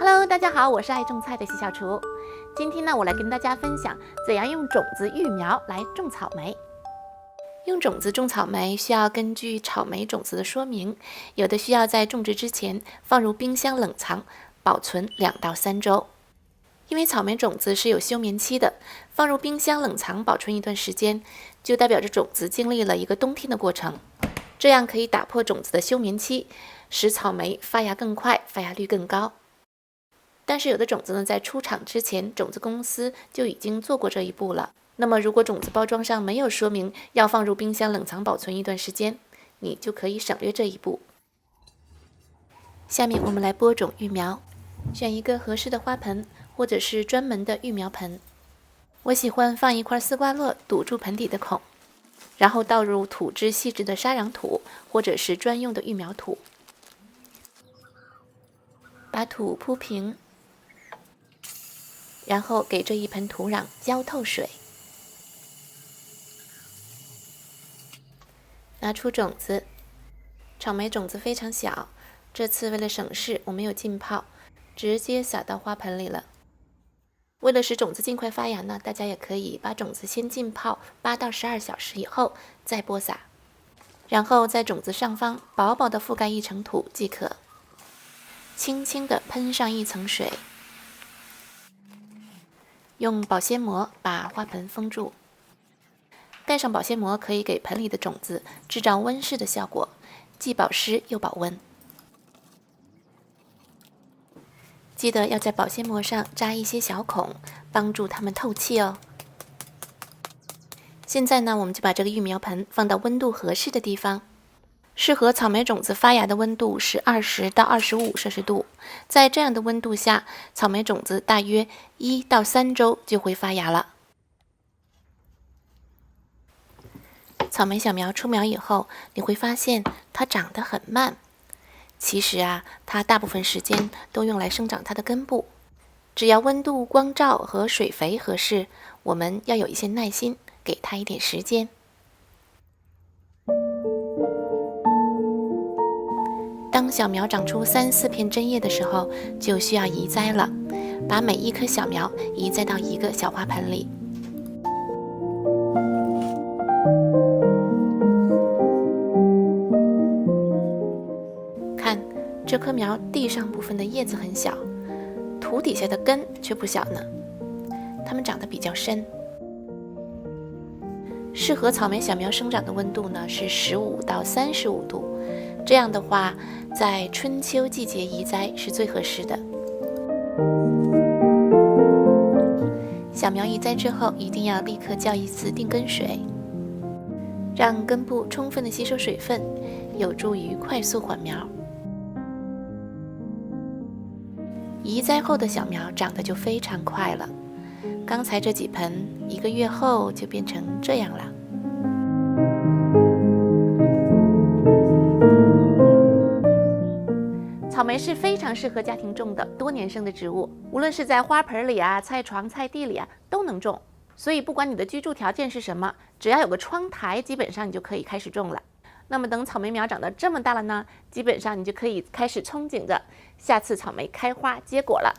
Hello， 大家好，我是爱种菜的西小厨。今天呢，我来跟大家分享怎样用种子育苗来种草莓。用种子种草莓需要根据草莓种子的说明，有的需要在种植之前放入冰箱冷藏保存2到3周。因为草莓种子是有休眠期的，放入冰箱冷藏保存一段时间，就代表着种子经历了一个冬天的过程，这样可以打破种子的休眠期，使草莓发芽更快，发芽率更高。但是有的种子呢，在出厂之前，种子公司就已经做过这一步了。那么如果种子包装上没有说明要放入冰箱冷藏保存一段时间，你就可以省略这一步。下面我们来播种育苗，选一个合适的花盆，或者是专门的育苗盆。我喜欢放一块丝瓜络堵住盆底的孔，然后倒入土质细致的沙壤土，或者是专用的育苗土，把土铺平，然后给这一盆土壤浇透水。拿出种子，草莓种子非常小，这次为了省事，我没有浸泡，直接撒到花盆里了。为了使种子尽快发芽呢，大家也可以把种子先浸泡8到12小时以后再播撒，然后在种子上方薄薄的覆盖一层土即可，轻轻地喷上一层水，用保鲜膜把花盆封住。盖上保鲜膜可以给盆里的种子制造温室的效果，既保湿又保温。记得要在保鲜膜上扎一些小孔，帮助它们透气哦。现在呢，我们就把这个育苗盆放到温度合适的地方。适合草莓种子发芽的温度是20到25摄氏度，在这样的温度下，草莓种子大约1到3周就会发芽了。草莓小苗出苗以后，你会发现它长得很慢。其实啊，它大部分时间都用来生长它的根部。只要温度、光照和水肥合适，我们要有一些耐心，给它一点时间。当小苗长出3、4片针叶的时候，就需要移栽了。把每一棵小苗移栽到一个小花盆里。看，这棵苗地上部分的叶子很小，土底下的根却不小呢。它们长得比较深。适合草莓小苗生长的温度呢是15到35度。这样的话，在春秋季节移栽是最合适的。小苗移栽之后，一定要立刻浇一次定根水，让根部充分的吸收水分，有助于快速缓苗。移栽后的小苗长得就非常快了，刚才这几盆1个月后就变成这样了。草莓是非常适合家庭种的多年生的植物，无论是在花盆里啊、菜床、菜地里啊都能种。所以不管你的居住条件是什么，只要有个窗台，基本上你就可以开始种了。那么等草莓苗长到这么大了呢，基本上你就可以开始憧憬着下次草莓开花结果了。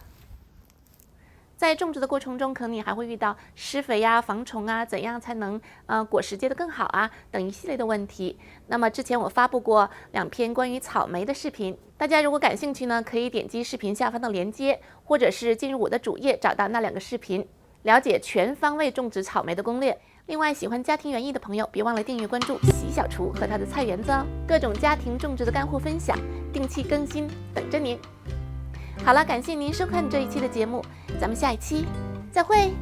在种植的过程中，可能你还会遇到施肥呀、防虫啊，怎样才能果实结得更好啊等一系列的问题。那么之前我发布过2篇关于草莓的视频，大家如果感兴趣呢，可以点击视频下方的链接，或者是进入我的主页找到那2个视频，了解全方位种植草莓的攻略。另外，喜欢家庭园艺的朋友，别忘了订阅关注习小厨和他的菜园子哦，各种家庭种植的干货分享，定期更新，等着您。好了，感谢您收看这一期的节目，咱们下一期再会。